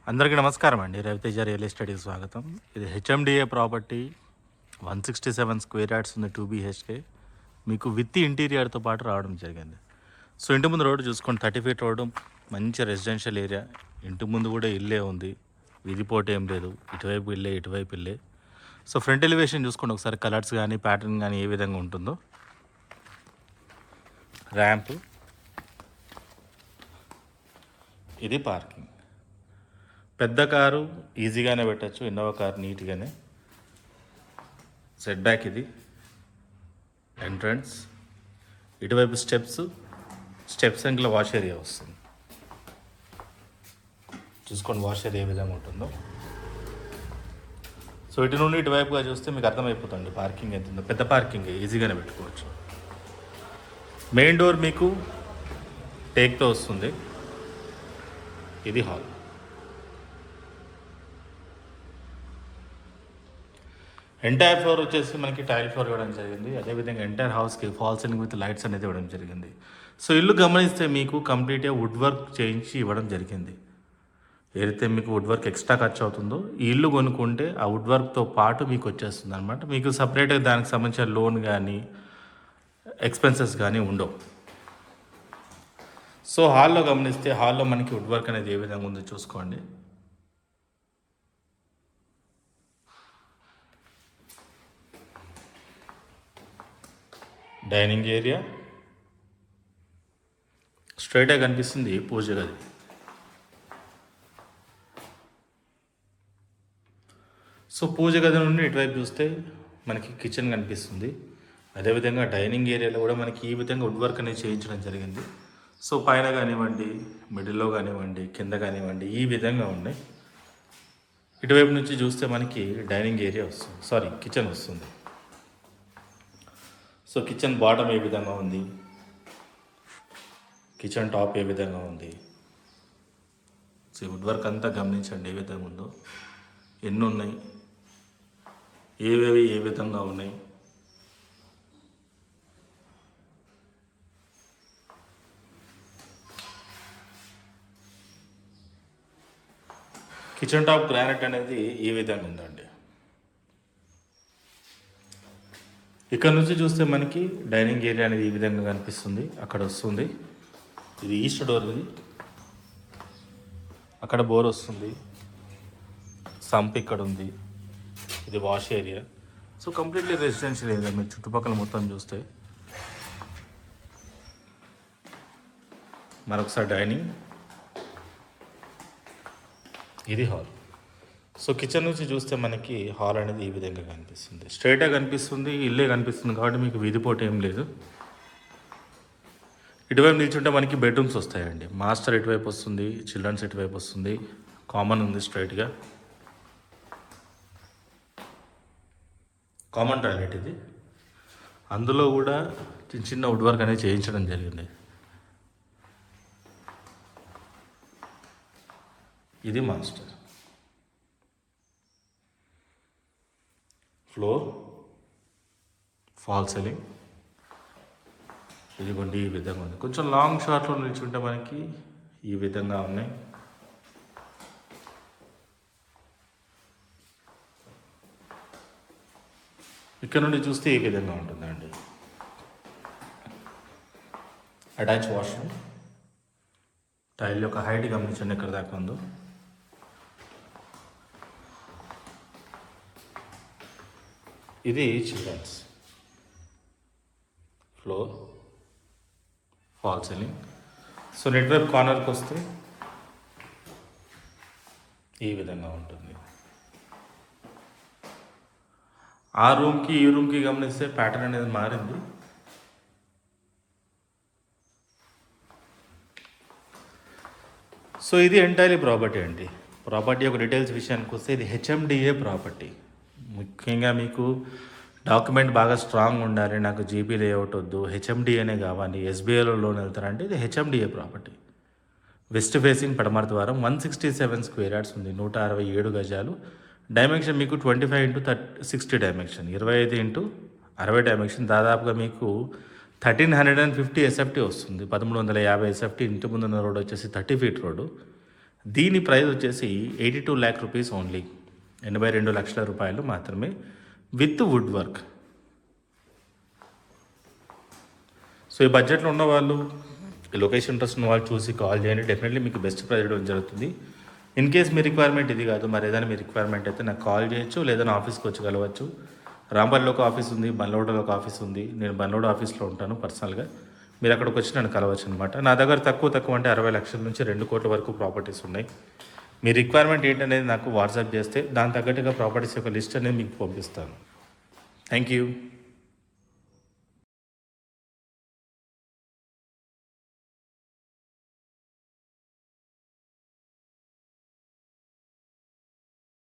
అందరికీ నమస్కారం అండి. రవితేజ రియల్ ఎస్టేట్కి స్వాగతం. ఇది హెచ్ఎండిఏ ప్రాపర్టీ 167 స్క్వేర్ యార్డ్స్ ఉంది, 2 BHK. మీకు విత్ ఇంటీరియర్తో పాటు రావడం జరిగింది. సో ఇంటి ముందు రోడ్డు చూసుకోండి, 30 ఫీట్ రోడ్డు, మంచి రెసిడెన్షియల్ ఏరియా. ఇంటి ముందు కూడా ఇల్లే ఉంది, విధిపోటు ఏం లేదు. ఇటువైపు ఇల్లే, ఇటువైపు ఇల్లే. సో ఫ్రంట్ ఎలివేషన్ చూసుకోండి ఒకసారి, కలర్స్ కానీ ప్యాటర్న్ కానీ ఏ విధంగా ఉంటుందో. ర్యాంప్, ఇది పార్కింగ్. పెద్ద కారు ఈజీగానే పెట్టచ్చు, ఇన్నోవా కారు నీట్గానే. సెట్ బ్యాక్, ఇది ఎంట్రన్స్. ఇటువైపు స్టెప్స్ అంకిలో వాష్ ఏరియా వస్తుంది. చూసుకోండి వాష్ ఏరియా ఏ విధంగా ఉంటుందో. సో ఇటు నుండి ఇటువైపుగా చూస్తే మీకు అర్థమైపోతుంది పార్కింగ్ ఎంత ఉందో. పెద్ద పార్కింగ్, ఈజీగానే పెట్టుకోవచ్చు. మెయిన్ డోర్ మీకు టేక్తో వస్తుంది. ఇది హాల్. ఎంటైర్ ఫ్లోర్ వచ్చేసి మనకి టైల్ ఫ్లోర్ ఇవ్వడం జరిగింది. అదేవిధంగా ఎంటైర్ హౌస్కి ఫాల్ సీలింగ్ విత్ లైట్స్ అనేది ఇవ్వడం జరిగింది. సో ఇల్లు గమనిస్తే మీకు కంప్లీట్గా వుడ్ వర్క్ చేయించి ఇవ్వడం జరిగింది. ఏదైతే మీకు వుడ్ వర్క్ ఎక్స్ట్రా ఖర్చు అవుతుందో ఈ ఇల్లు కొనుక్కుంటే ఆ వుడ్ వర్క్తో పాటు మీకు వచ్చేస్తుంది అనమాట. మీకు సపరేట్గా దానికి సంబంధించిన లోన్ కానీ ఎక్స్పెన్సెస్ కానీ ఉండవు. సో హాల్లో గమనిస్తే, హాల్లో మనకి వుడ్ వర్క్ అనేది ఏ విధంగా ఉందో చూసుకోండి. డైనింగ్ ఏరియా స్ట్రైట్గా కనిపిస్తుంది, పూజ గది. సో పూజ గది నుండి ఇటువైపు చూస్తే మనకి కిచెన్ కనిపిస్తుంది. అదేవిధంగా డైనింగ్ ఏరియాలో కూడా మనకి ఈ విధంగా వుడ్ వర్క్ అనేది చేయించడం జరిగింది. సో పైన కానివ్వండి, మిడిల్లో కానివ్వండి, కింద కానివ్వండి, ఈ విధంగా ఉన్నాయి. ఇటువైపు నుంచి చూస్తే మనకి డైనింగ్ ఏరియా వస్తుంది, కిచెన్ వస్తుంది. సో కిచెన్ బాటమ్ ఏ విధంగా ఉంది, కిచెన్ టాప్ ఏ విధంగా ఉంది. సో వుడ్ వర్క్ అంతా గమనించండి ఏ విధంగా ఉందో, ఎన్ని ఉన్నాయి, ఏవేవి ఏ విధంగా ఉన్నాయి. కిచెన్ టాప్ గ్రానైట్ అనేది ఈ విధంగా ఉందండి. ఇక్కడ నుంచి చూస్తే మనకి డైనింగ్ ఏరియా అనేది ఈ విధంగా కనిపిస్తుంది, అక్కడ వస్తుంది. ఇది ఈస్ట్ డోర్, ఇది అక్కడ బోర్ వస్తుంది. సంప్ ఇక్కడ ఉంది, ఇది wash area. So completely residential area. మీరు చుట్టుపక్కల మొత్తం చూస్తే మరొకసారి డైనింగ్, ఇది హాల్. సో కిచెన్ నుంచి చూస్తే మనకి హాల్ అనేది ఈ విధంగా కనిపిస్తుంది, స్ట్రైట్గా కనిపిస్తుంది, ఇల్లే కనిపిస్తుంది కాబట్టి మీకు విధిపోటు ఏం లేదు. ఇటువైపు నిల్చుంటే మనకి బెడ్రూమ్స్ వస్తాయండి. మాస్టర్ ఇటువైపు వస్తుంది, చిల్డ్రన్స్ ఇటువైపు వస్తుంది, కామన్ ఉంది స్ట్రైట్గా. కామన్ టాయిలెట్ ఇది. అందులో కూడా చిన్న చిన్న వుడ్ వర్క్ అనేది చేయించడం జరిగింది. ఇది మాస్టర్. ఫ్లోర్, ఫాల్ సీలింగ్, ఇదిగోండి ఈ విధంగా ఉంది. కొంచెం లాంగ్ షార్ట్లో నిల్చుంటే మనకి ఈ విధంగా ఉన్నాయి. ఇక్కడ నుండి చూస్తే ఈ విధంగా ఉంటుందండి. Attach washroom. టైల్ యొక్క హైట్ గమనించండి ఎక్కడ దాకా ఉందో. ఇది children's. Floor, fall ceiling. So network కార్నర్కి వస్తే ఈ విధంగా ఉంటుంది. ఆ రూమ్కి ఈ రూమ్కి గమనిస్తే ప్యాటర్న్ అనేది మారింది. సో ఇది ఎంటైర్లీ ప్రాపర్టీ అండి. ప్రాపర్టీ యొక్క డీటెయిల్స్ విషయానికి వస్తే ఇది హెచ్ఎండిఏ ప్రాపర్టీ. ముఖ్యంగా మీకు డాక్యుమెంట్ బాగా స్ట్రాంగ్ ఉండాలి, నాకు జీబీ లేఅవుట్ వద్దు, హెచ్ఎండిఏనే కావాలి, ఎస్బీఐలో లోన్ వెళ్తారంటే ఇది హెచ్ఎండిఏ ప్రాపర్టీ. వెస్ట్ ఫేసింగ్ పడమర ద్వారం, 167 స్క్వేర్ యార్డ్స్ ఉంది, 167 గజాలు. డైమెన్షన్ మీకు 25x60 డైమెన్షన్, 25x60 డైమెన్షన్. దాదాపుగా మీకు 1350 ఎస్ఎఫ్టీ వస్తుంది, 1350 ఎస్ఎఫ్టీ. ఇంటి ముందున్న రోడ్ వచ్చేసి 30 ఫీట్ రోడ్డు. దీని ప్రైస్ వచ్చేసి 82 ల్యాక్ రూపీస్ ఓన్లీ, 82 లక్షల రూపాయలు మాత్రమే, విత్ వుడ్ వర్క్. సో ఈ బడ్జెట్లో ఉన్న వాళ్ళు, ఈ లొకేషన్ ఇంట్రెస్ట్ ఉన్న వాళ్ళు చూసి కాల్ చేయండి. డెఫినెట్లీ మీకు బెస్ట్ ప్రైస్ ఇవ్వడం జరుగుతుంది. ఇన్ కేస్ మీ రిక్వైర్మెంట్ ఇది కాదు, మరి ఏదైనా మీ రిక్వైర్మెంట్ అయితే నాకు కాల్ చేయొచ్చు, లేదా నా ఆఫీస్కి వచ్చి కలవచ్చు. రాంపల్లిలో ఒక ఆఫీస్ ఉంది, బన్లోడలో ఒక ఆఫీస్ ఉంది. నేను బన్లోడ్ ఆఫీస్లో ఉంటాను పర్సనల్గా. మీరు అక్కడికి వచ్చి నన్ను కలవచ్చు అనమాట. నా దగ్గర తక్కువ అంటే 60 లక్షల నుంచి 2 కోట్ల వరకు ప్రాపర్టీస్ ఉన్నాయి. మీ రిక్వైర్మెంట్ ఏంటనేది నాకు వాట్సాప్ చేస్తే దాని తగ్గట్టుగా ప్రాపర్టీస్ యొక్క లిస్ట్ అనేది మీకు పంపిస్తాను. Thank you.